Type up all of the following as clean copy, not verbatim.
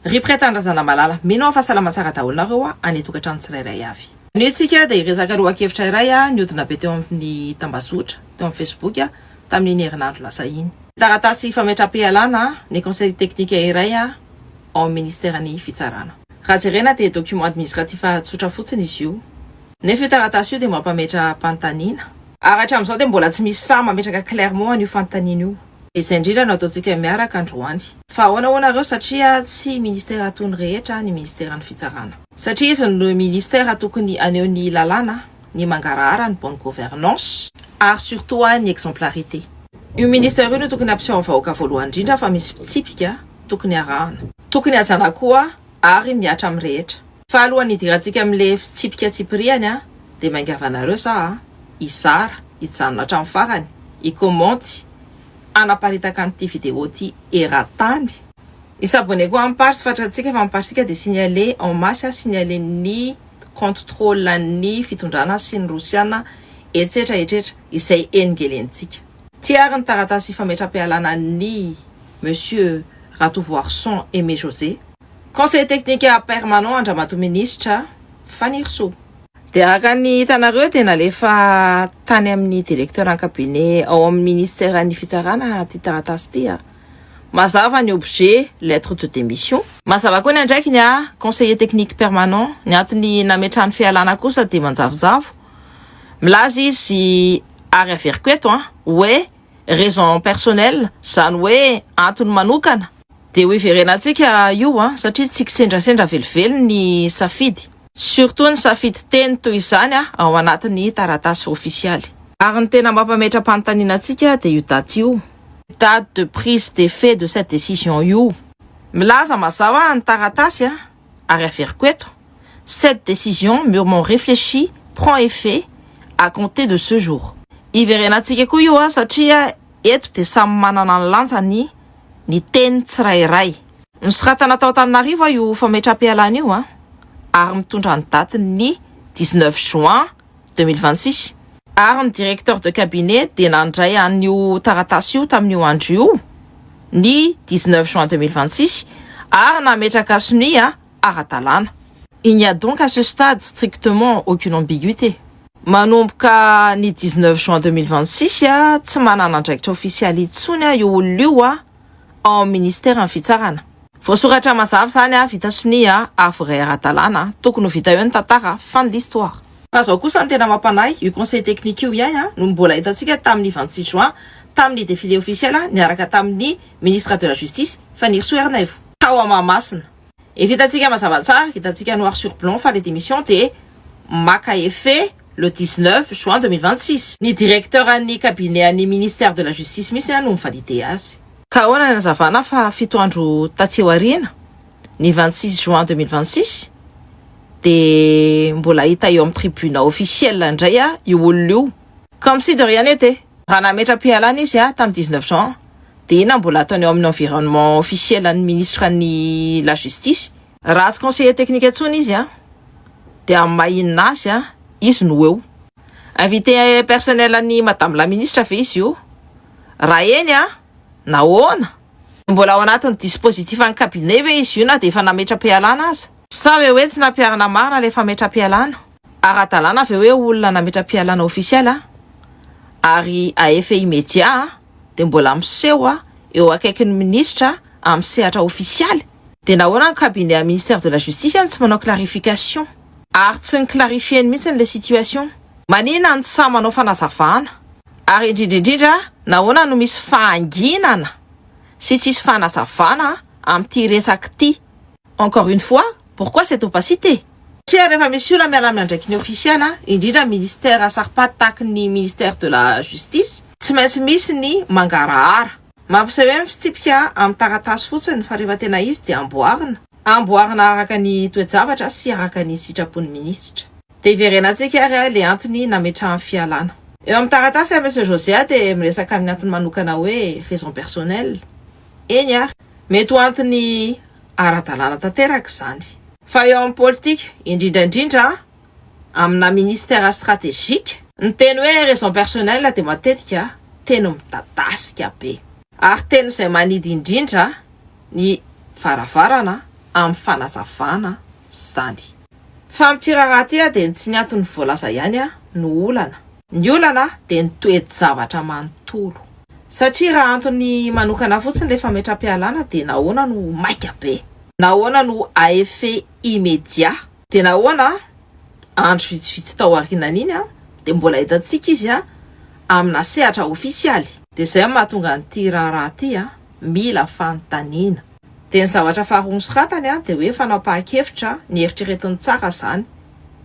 Ry mpiray-tandrazana malala, mino fahasalama tsara daholo nareo any tokantrano tsirairay avy. Ny tsika dia resaka roa-kevitra iray niodina be teo amin'ny tambazotra, teo amin'ny Facebook tamin'ny herinandro lasa iny. Taratasy fametra-pialana ny conseil technique iray ao ministère-ny fitsarana. Raha jerena dia document administratif tsotra fotsiny izy io. Nefa io taratasy io dia mampametra pantanina. Ary hatramin'izao dia mbola tsy misy sa mametraka clairement an'io fantanina io. Izay indrindra no ataontsika miaraka androany. Fa ahoana nareo satria tsy ministère atony rehetra ny ministère-ny fitsarana. Satria izy no ministère tokony aneho ny lalàna, ny mangarahara, ny bonne gouvernance, ary surtout ny exemplarité. Io ministère io no tokony ampiseho vahoaka voalohany indrindra fa misy pitsipika tokony arahana. Tokony ajana koa ary miatra amin'ny rehetra. Fa alohan'ny hidirantsika amin'le fitsipika tsipiriany dia mangavanareo sa izara, hijanona hatramin'ny farany, hikomandy, anaparitaka an'ity vidéo ty eran-tany. Isabonné koa amin'ny page fantatsika fa amin'ny page-tsika dia signaler en masse, signaler ny contrôle ny fitondrana sy ny rosiana etsetra izay engelentsika. Tiary ny taratasy fametra-pialana ny monsieur Ratouvoirson Aimé José, conseiller technique permanent Andramatoa ministre Fanirso. Dia araka ny hitanareo dia nalefa tany amin'ny directeur en cabinet ao amin'ny ministère-ny fitsarana ty taratasy ty mazava ny objet lettre de démission. Mazava koa ny andraikiny conseiller technique permanent ny antony nametrany fialana kosa dia manjavozavo. Milaza izy ary averiko eto hoe raison personnelle, zany hoe antony manokana. Dia ho iverenantsika io satria tsy kisendrasendra velively ny safidy. Surtout ny safidy teny toy izany ao anatin'ny taratasy officialy. Ary ny tena mampametra pantaninantsika dia io date io. Date de prise d'effet de cette décision io. Milaza mazava ny taratasy ary averiko eto. Cette décision mûrement réfléchie prend effet à compter de ce jour. Iverenantsika koa io satria eto dia samy manana ny lanjany ny teny tsirairay. Misoratana tao Antananarivo io fametra-pialana io ary mitondra ny daty ny 19 juin 2026. Ary ny directeur de cabinet dia nandray an'io taratasy io tamin'io andro io ny 19 juin 2026 ary nametraka sony ara-dalàna. Il n'y a donc à ce stade strictement aucune ambiguïté. Manomboka ny 19 juin 2026 tsy manana andraikitra ofisialy intsony io olona io ao ministère-ny fitsarana. Voasoratra mazava zany vita sony avray ara-dalàna, tokony vita eo ny tantara fin de l'histoire. Fa zao kosa ny tena mampanay io conseil technique io ihany no mbola hitantsika tamin'ny 26 juin tamin'ny défilé officiel niaraka tamin'ny ministre de la justice Fanirso Ernevo tao Mahamasina. Hitantsika mazava tsara, hitantsika noir sur blanc fa les démissions dia maka effet le 19 juin 2026. Ny directeur an'ny cabinet an'ny ministère de la justice misy no mivalide azy. Ka ahoana ny hazavana fa fito andro taty aoriana ny 26 juin 2026 dia mbola hita eo amin'ny tribunal officiel indray io olona io. Comme si de rien n'était. Raha nametra-pialana izy tamin'ny 19 juin dia ina mbola ataony eo amin'ny environnement officiel an'ny ministre ny la justice. Raha tsy conseiller technique intsony izy dia amin'ny mahinina azy izy no eo. Invité personnel an'ny madame la ministre ve izy io. Raha eny nahoana mbola ao anatin'ny dispositif an'ny cabinet ve izy io na dia efa nametra-pialana aza. Sa hoe tsy nampiarana marina le fametra-pialana. Ara-dalàna ve hoe olona nametra-pialana officiel ary à effet immédiat dia mbola miseho eo akaikin'ny ministre amin'ny sehatra officialy. Dia nahoana ny cabinet ministère de la justice tsy manao clarification ary tsy ny clarifieny mihitsy le situation. Manina ny sa manao fanazavana ary indrindrindrindra nahoana no misy fahanginana sy tsisy fanazavana amin'ity resaky ity. Encore une fois, pourquoi cette opacité? Satria rehefa misy olona miala amin'ny andraikiny officiel indrindra ministère saripady tahaka ny ministère de la justice tsy maintsy misy ny mangarahara. Mampiseho hoe mifitsipika amin'ny taratasy fotsiny fa rehefa tena izy dia amboarina araka ny toe-javatra sy araka ny sitrapon'ny ministra. Dia iverenantsika ary le antony nametrahany fialana. Eo amin'ny taratasy monsieur José dia miresaka amin'ny antony manokana hoe raison personnelle. Eny mety ho antony ara-dalàna tanteraka izany. Fa eo amin'ny politique indrindra amina ministère stratégique ny teny hoe raison personnelle dia matetika teny midadasika be. Ary teny izay manidy indrindra ny varavarana amin'ny fanazavana zany. Fa amin'ny tiraraty dia tsy ny antony voalaza ihany no olana. Ny olana dia ny toe-javatra manontolo. Satria raha antony manokana fotsiny rehefa metram-pialana dia nahoana no maika be. Nahoana no à effet immédiat. Dia nahoana andro vitsivitsy tao aorianany iny dia mbola hitantsika izy amina sehatra ofisialy. Dia izay mahatonga ny tiraraty mila fanontaniana. Dia ny zavatra faharoa nosoratany dia hoe fanapahan-kevitra ny eritreretiny tsara zany.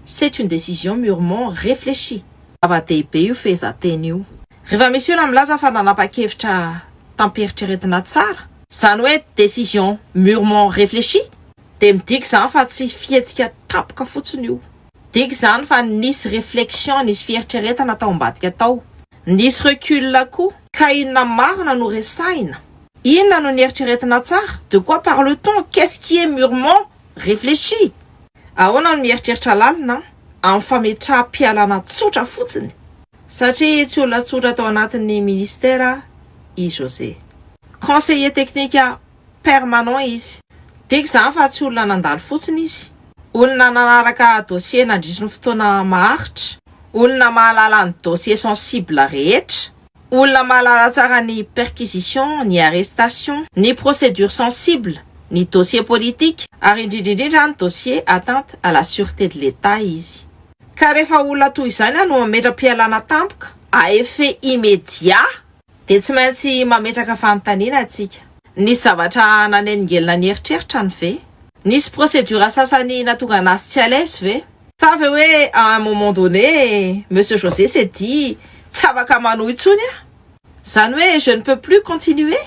C'est une décision mûrement réfléchie. Zava-dehibe io fehezanteny io. Rehefa misy olona milaza fa nanapa-kevitra tampieritreretina tsara, zany hoe décision mûrement réfléchie, dia midika zany fa tsy fihetsika tapoka fotsiny io. Diky zany fa nisy réflexion, nisy fieritreretana tao ambadika tao. Nisy recul koa. Ka inona marina no resaina? Inona no nieritreretina tsara? De quoi parle-t-on? Qu'est-ce qui est mûrement réfléchi? Ahoana no mieritreritra lalina amin'ny fametraha-pialana tsotra fotsiny? Satria tsy olona tsotra tao anatin'ny ministère i José. Conseiller technique permanent izy. Diky zany fa tsy olona nandalo fotsiny izy. Olona nanaraka dossier nandritra ny fotoana maharitra. Olona mahalala ny dossier sensible rehetra. Olona mahalala tsara ny perquisition, ny arrestation, ny procédure sensible, ny dossier politique, ary indrindrindrindra ny dossier atteinte à la sûreté de l'État izy. Ka rehefa olona toy izany no mametra-pialana tampoka à effet immédiat, dia tsy maintsy mametraka fanontaniana atsika. Nisy zavatra nanengelina ny eritreritra ny ve? Nisy procédure sasany natonga anazy tsy à l'aise ve? Sa ve hoe à un moment donné, Monsieur José s'est dit tsy afaka manohy intsony zany hoe je ne peux plus continuer?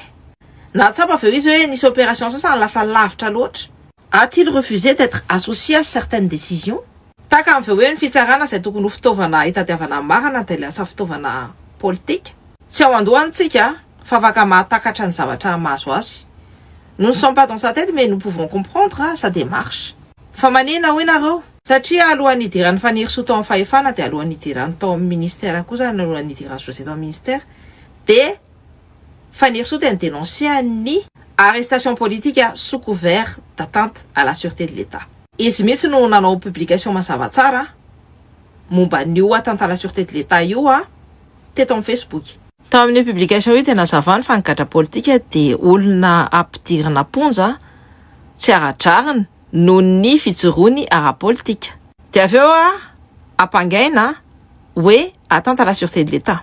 Na tsapa ve izy hoe nisy opération sasany lasa lavitra loatra? A-t-il refusé d'être associé à certaines décisions? Taka amin've hoe ny fitsarana izay tokony ho fitaovana hitadiavana marina dia lasa fitaovana politique. Tsy ao andohantsika fa afaka mahatakatra ny zavatra mahazo azy. Nous ne sommes pas dans sa tête mais nous pouvons comprendre sa démarche. Fa manina ho inareo? Satria alohan'ny idiran'ny fanirisoa tao amin'ny fahefana dia alohan'ny idiran'ny tao amin'ny ministère koa zany alohan'ny idiran'ny José tao amin'ny ministère dia fanirisoa dia dénoncer ny arrestation politique sous couvert d'atteinte à la sûreté de l'État. Izy mihitsy no nanao publication mazava tsara momba n'io atteinte à la sûreté de l'État io teto amin'ny Facebook. Tao amin'ny publication io dia nazavany fa ny gadra politika dia olona ampidirana ponja tsy aradrarina noho ny fijoroany ara-politika. Dia avy eo ampangaina hoe atteinte à la sûreté de l'État.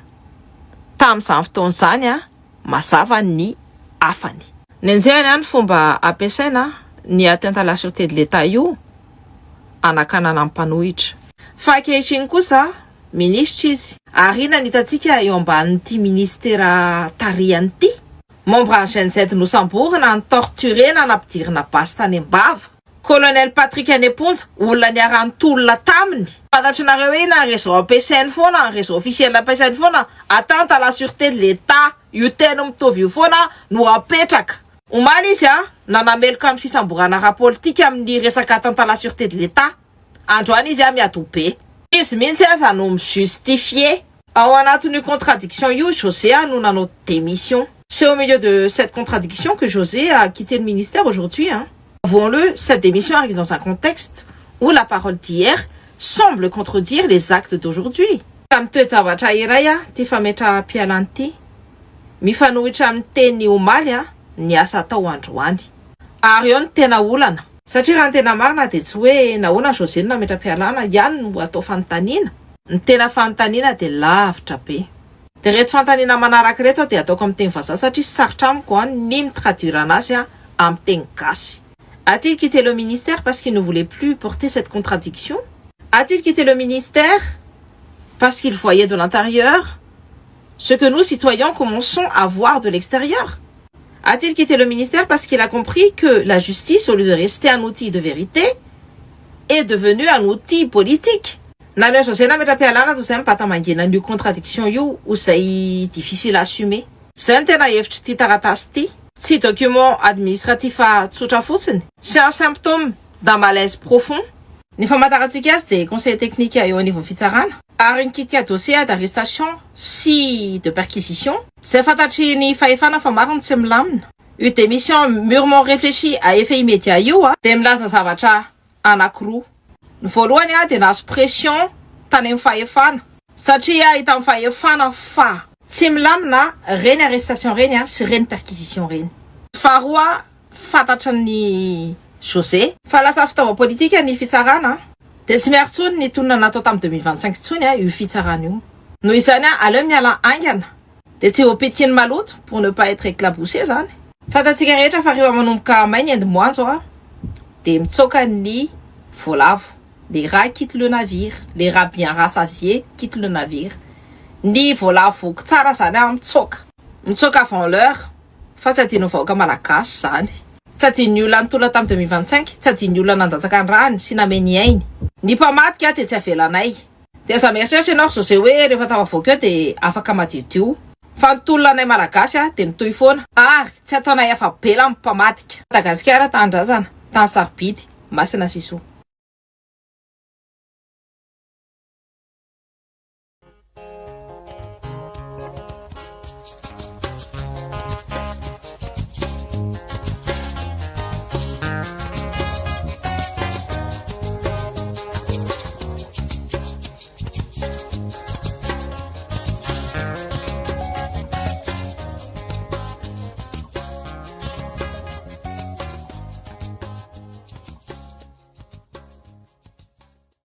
Tamin'izany fotoana izany mazava ny afany. Nenjehany ny fomba ampiasaina ny atteinte à la sûreté de l'État io anakanana mpanohitra. Fa ankehitriny kosa ministre izy. Ary inona hitantsika eo ambanin'ity ministère tarihany ity? Membre GNZ nosamborina ny torturé na nampidirana basy tany Ambava. Colonel Patrick Aneponza, olona niarahany tolona taminy. Fantatrinareo hoe na réseau ampiasainy foana, réseau officiel ampiasainy foana, atteinte à la sûreté de l'État, io tena mitovy io foana no apetraka. Omaly izy nanameloka ny fisamborana ara-politika amin'ny resaka atteinte à la sûreté de l'État. Androany izy miadobe. Izy mihitsy aza no justifié. Ao anatin'io contradiction io, José no nanao démission. C'est au milieu de cette contradiction que José a quitté le ministère aujourd'hui. Avouons-le, cette démission arrive dans un contexte où la parole d'hier semble contredire les actes d'aujourd'hui. Comme toejavatra iray ty fametra-pialana ty, mifanohitra amin'ny teny omaly ny asa tao androany. Ary eo ny tena olana. Satria raha ny tena marina dia tsy hoe nahoana José no nametra-pialana ihany no atao fanontaniana. Ny tena fanontaniana dia lavitra be. Dia reto fanontaniana manaraka reto dia ataoko amin'ny teny vazaha satria sarotra amiko ny mitraduire anazy amin'ny teny gasy. A-t-il quitté le ministère parce qu'il ne voulait plus porter cette contradiction? A-t-il quitté le ministère parce qu'il voyait de l'intérieur ce que nous, citoyens, commençons à voir de l'extérieur? A-t-il quitté le ministère parce qu'il a compris que la justice, au lieu de rester un outil de vérité, est devenue un outil politique? Nanao José nametra-pialana toy izay mipata-mangina ny contradiction io ho izay difficile à assumer. Zay ny tena hevitry ty taratasy ty. Tsy document administratif tsotra fotsiny. C'est un symptôme d'un malaise profond. Ny famantarantsika azy dia conseil technique eo anivon'ny fitsarana. Ary nikitika dossier d'arrestation sy de perquisition. Zay fantatry ny fahefana fa mariny tsy milamina. io démission mûrement réfléchi à effet immédiat io de milaza zavatra anankiroa. Ny voalohany de nahazo pression tany amin'ny fahefana satria hita amin'ny fahefana fa tsy milamina reny arrestation reny sy reny perquisition reny. Faharoa fantatra ny José fa lasa fitaova politika ny fitsarana de tsy miaro tsony ny tonona natao tamin'ny 2025 tsony io fitsarana io. Noho izany aleo miala aingana de tsy hopitika ny maloto pour ne pas être éclaboussé zany. Fantatsika rehetra fa rehefa manomboka mainy endomoanjo de mitsoka ny voalavo. Les rats quittent le navire, les rats bien rassasiés quittent le navire. Ny voalavo tsara zany mitsoka avant l'heure fa tsy adino vahoaka malagasy zany. Tsy adino olona nitola tamin'ny 2025, tsy adino olona nandatsaka ny rany sy nameny ainy. Ny mpamadika de tsy avelanay. De za mieritreritra ianao José hoe rehefa tafavoaka eo de afaka madiodio. Fa nitolona anay malagasy de mitohy foana. Ary tsy ataonay afa bela amin'ny mpamadika. Madagasikara tandrazana, tany sarobidy, Masina Siso.